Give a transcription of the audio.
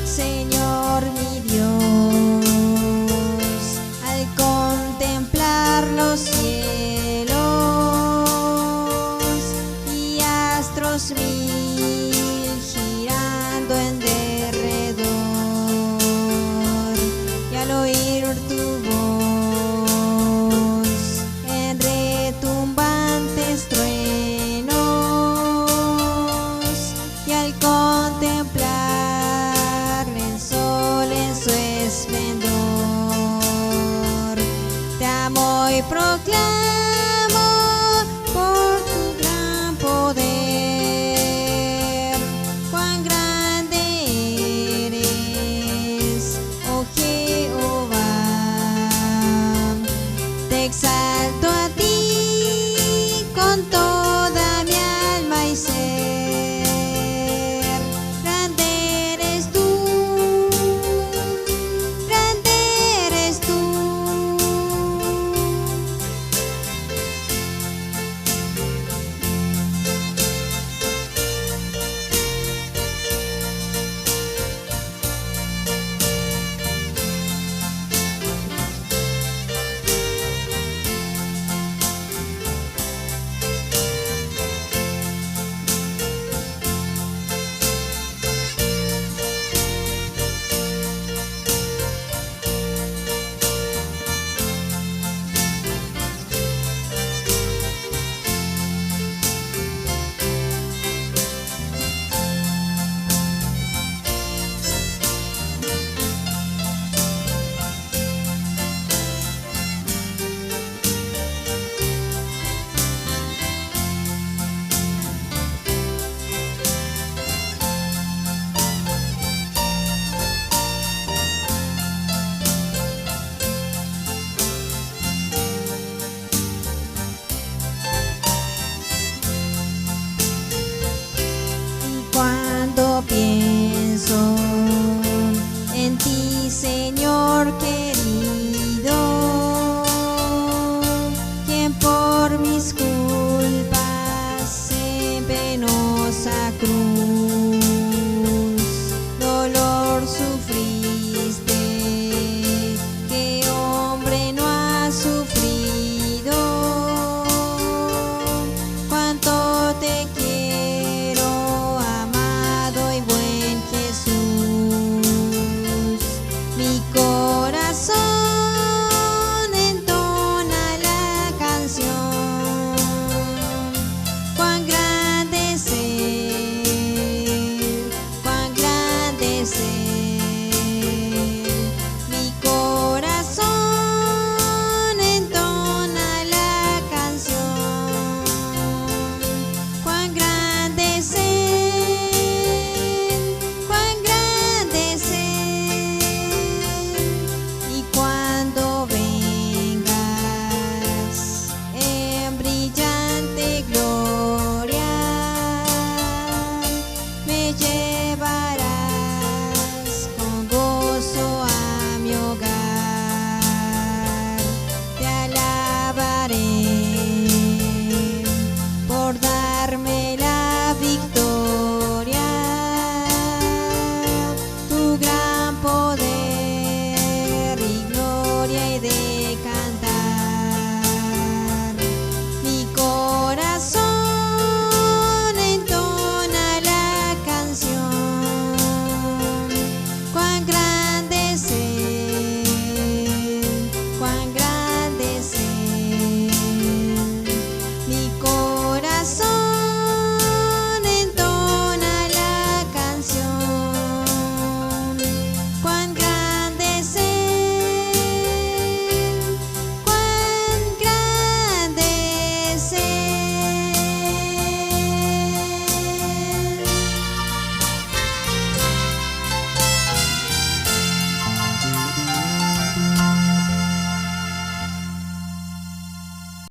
Señor mi Dios, al contemplar los cielos y astros mil girando en derredor, y al oír tu voz en retumbantes truenos, y al contemplar su esplendor, te amo y proclamo por tu gran poder, cuán grande eres, oh Jehová. Te exalto a ti con toda mi alma y ser. Grande eres tú. Cuando pienso en ti, Señor querido, quien por mis culpas en penosa cruz dolor sufriste, que hombre no ha sufrido. Cuánto te quiero, mi corazón entona la canción. Cuán grande es Él, cuán grande es Él. Mi corazón entona la canción. Cuán grande es Él, cuán grande es Él. Cuando vengas en brillante gloria, me llevarás con gozo a mi hogar. Te alabaré por darme